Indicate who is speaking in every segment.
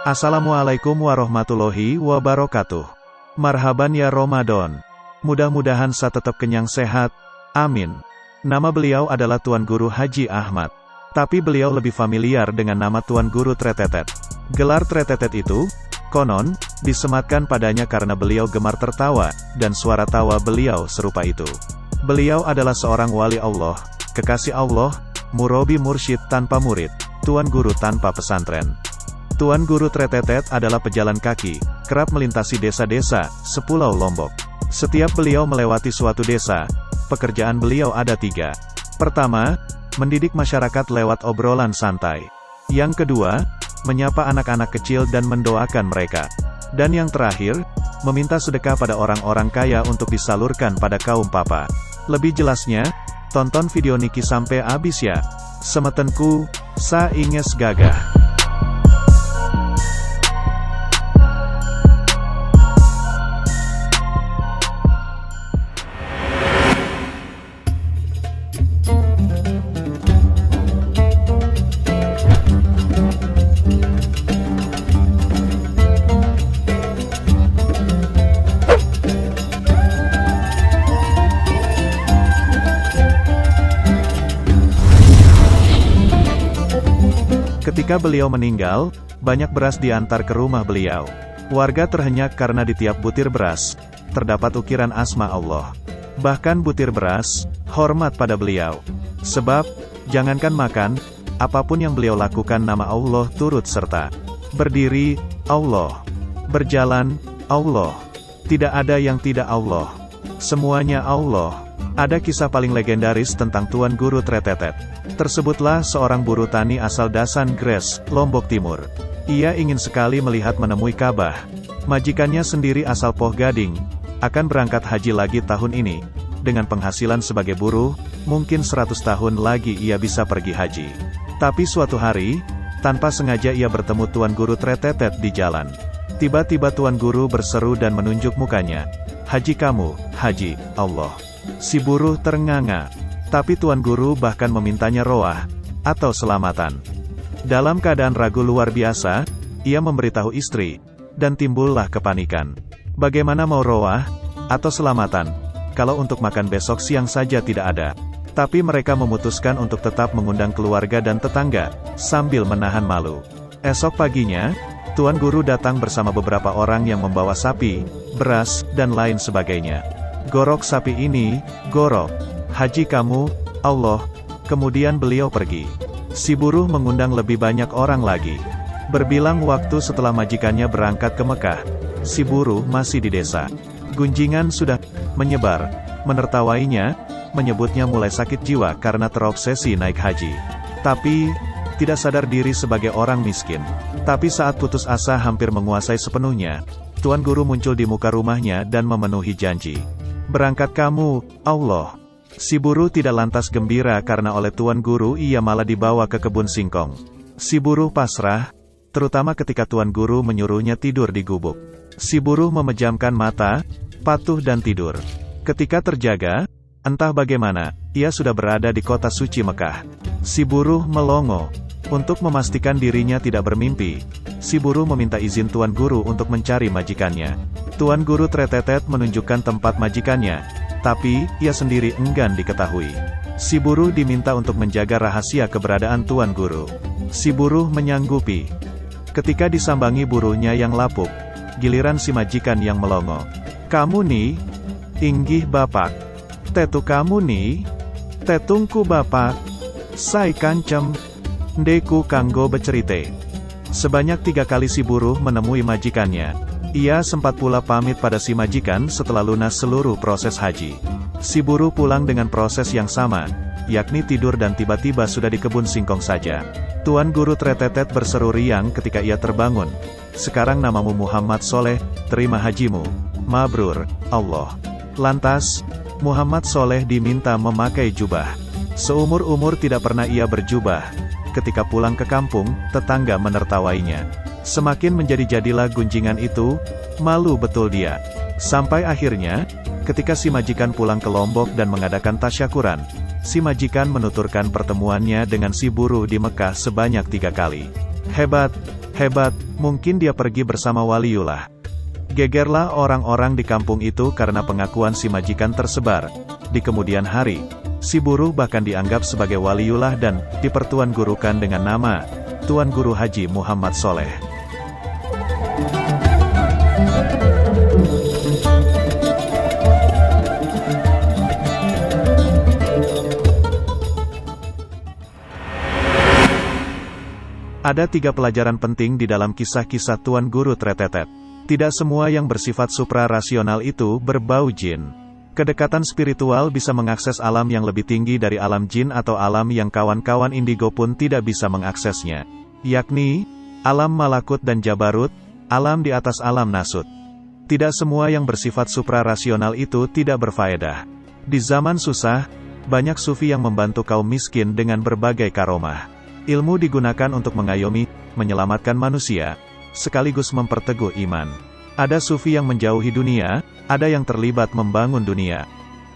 Speaker 1: Assalamualaikum warahmatullahi wabarakatuh. Marhaban ya Ramadan. Mudah-mudahan saya tetap kenyang sehat. Amin. Nama beliau adalah Tuan Guru Haji Ahmad. Tapi beliau lebih familiar dengan nama Tuan Guru Tretetet. Gelar Tretetet itu, konon, disematkan padanya karena beliau gemar tertawa, dan suara tawa beliau serupa itu. Beliau adalah seorang wali Allah, kekasih Allah, murabi mursyid tanpa murid, Tuan Guru tanpa pesantren. Tuan Guru Tretetet adalah pejalan kaki, kerap melintasi desa-desa, sepulau Lombok. Setiap beliau melewati suatu desa, pekerjaan beliau ada 3. Pertama, mendidik masyarakat lewat obrolan santai. Yang kedua, menyapa anak-anak kecil dan mendoakan mereka. Dan yang terakhir, meminta sedekah pada orang-orang kaya untuk disalurkan pada kaum papa. Lebih jelasnya, tonton video Niki sampai habis ya. Semetenku, sa inges gagah. Ketika beliau meninggal, banyak beras diantar ke rumah beliau. Warga terhenyak karena di tiap butir beras, terdapat ukiran asma Allah. Bahkan butir beras, hormat pada beliau. Sebab, jangankan makan, apapun yang beliau lakukan nama Allah turut serta. Berdiri, Allah. Berjalan, Allah. Tidak ada yang tidak Allah. Semuanya Allah. Ada kisah paling legendaris tentang Tuan Guru Tretetet. Tersebutlah seorang buruh tani asal Dasan Gres, Lombok Timur. Ia ingin sekali melihat menemui Ka'bah. Majikannya sendiri asal Poh Gading, akan berangkat haji lagi tahun ini. Dengan penghasilan sebagai buruh, mungkin 100 tahun lagi ia bisa pergi haji. Tapi suatu hari, tanpa sengaja ia bertemu Tuan Guru Tretetet di jalan. Tiba-tiba Tuan Guru berseru dan menunjuk mukanya. "Haji kamu, Haji, Allah." Si buruh ternganga. Tapi Tuan Guru bahkan memintanya roah, atau selamatan. Dalam keadaan ragu luar biasa, ia memberitahu istri, dan timbullah kepanikan. Bagaimana mau roah, atau selamatan, kalau untuk makan besok siang saja tidak ada? Tapi mereka memutuskan untuk tetap mengundang keluarga dan tetangga, sambil menahan malu. Esok paginya, Tuan Guru datang bersama beberapa orang yang membawa sapi, beras, dan lain sebagainya. "Gorok sapi ini, gorok. Haji kamu, Allah." Kemudian beliau pergi. Si buruh mengundang lebih banyak orang lagi. Berbilang waktu setelah majikannya berangkat ke Mekah, si buruh masih di desa. Gunjingan sudah menyebar. Menertawainya, menyebutnya mulai sakit jiwa karena terobsesi naik haji. Tapi, tidak sadar diri sebagai orang miskin. Tapi saat putus asa hampir menguasai sepenuhnya, Tuan Guru muncul di muka rumahnya dan memenuhi janji. "Berangkat kamu, Allah." Si buruh tidak lantas gembira karena oleh Tuan Guru ia malah dibawa ke kebun singkong. Si buruh pasrah, terutama ketika Tuan Guru menyuruhnya tidur di gubuk. Si buruh memejamkan mata, patuh dan tidur. Ketika terjaga, entah bagaimana, ia sudah berada di kota suci Mekah. Si buruh melongo. Untuk memastikan dirinya tidak bermimpi, si buruh meminta izin Tuan Guru untuk mencari majikannya. Tuan Guru Tretetet menunjukkan tempat majikannya, tapi ia sendiri enggan diketahui. Si buruh diminta untuk menjaga rahasia keberadaan Tuan Guru. Si buruh menyanggupi. Ketika disambangi buruhnya yang lapuk, giliran si majikan yang melongo. "Kamu nih?" "Inggih Bapak." "Tetu kamu nih?" "Tetungku Bapak." "Sai kancem. Ndeku kanggo becerite." Sebanyak 3 kali si buruh menemui majikannya. Ia sempat pula pamit pada si majikan setelah lunas seluruh proses haji. Si buruh pulang dengan proses yang sama, yakni tidur dan tiba-tiba sudah di kebun singkong saja. Tuan Guru Tretetet berseru riang ketika ia terbangun. "Sekarang namamu Muhammad Soleh, terima hajimu. Mabrur, Allah." Lantas, Muhammad Soleh diminta memakai jubah. Seumur-umur tidak pernah ia berjubah. Ketika pulang ke kampung, tetangga menertawainya. Semakin menjadi-jadilah gunjingan itu, malu betul dia. Sampai akhirnya, ketika si majikan pulang ke Lombok dan mengadakan tasyakuran, si majikan menuturkan pertemuannya dengan si buruh di Mekah sebanyak 3 kali. Hebat, hebat, mungkin dia pergi bersama waliullah. Gegerlah orang-orang di kampung itu karena pengakuan si majikan tersebar. Di kemudian hari, si buruh bahkan dianggap sebagai waliullah dan dipertuan gurukan dengan nama Tuan Guru Haji Muhammad Soleh. Ada 3 pelajaran penting di dalam kisah-kisah Tuan Guru Tretetet. Tidak semua yang bersifat supra-rasional itu berbau jin. Kedekatan spiritual bisa mengakses alam yang lebih tinggi dari alam jin atau alam yang kawan-kawan indigo pun tidak bisa mengaksesnya. Yakni, alam malakut dan jabarut, alam di atas alam nasut. Tidak semua yang bersifat supra-rasional itu tidak berfaedah. Di zaman susah, banyak sufi yang membantu kaum miskin dengan berbagai karomah. Ilmu digunakan untuk mengayomi, menyelamatkan manusia, sekaligus memperteguh iman. Ada sufi yang menjauhi dunia, ada yang terlibat membangun dunia.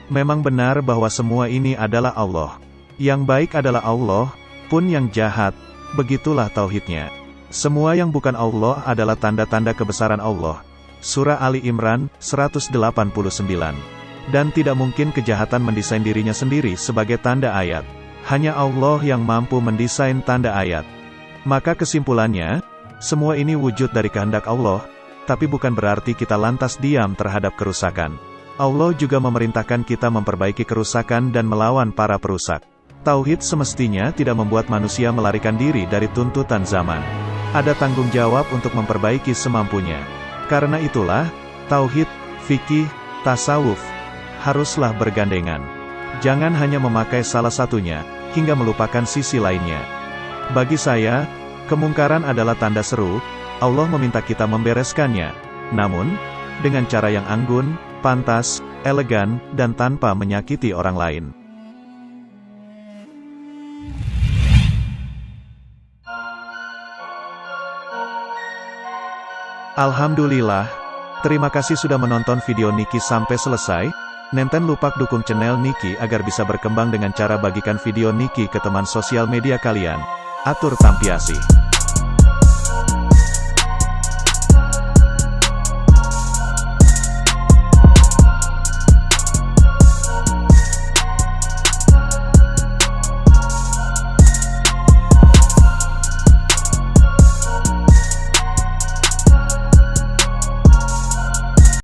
Speaker 1: Memang benar bahwa semua ini adalah Allah. Yang baik adalah Allah, pun yang jahat, begitulah tauhidnya. Semua yang bukan Allah adalah tanda-tanda kebesaran Allah. Surah Ali Imran, 189. Dan tidak mungkin kejahatan mendesain dirinya sendiri sebagai tanda ayat. Hanya Allah yang mampu mendesain tanda ayat. Maka kesimpulannya, semua ini wujud dari kehendak Allah, tapi bukan berarti kita lantas diam terhadap kerusakan. Allah juga memerintahkan kita memperbaiki kerusakan dan melawan para perusak. Tauhid semestinya tidak membuat manusia melarikan diri dari tuntutan zaman. Ada tanggung jawab untuk memperbaiki semampunya. Karena itulah, tauhid, fikih, tasawuf, haruslah bergandengan. Jangan hanya memakai salah satunya, hingga melupakan sisi lainnya. Bagi saya, kemungkaran adalah tanda seru, Allah meminta kita membereskannya. Namun, dengan cara yang anggun, pantas, elegan, dan tanpa menyakiti orang lain. Alhamdulillah, terima kasih sudah menonton video Niki sampai selesai. Nenten lupa dukung channel Niki agar bisa berkembang dengan cara bagikan video Niki ke teman sosial media kalian. Atur tampiasi.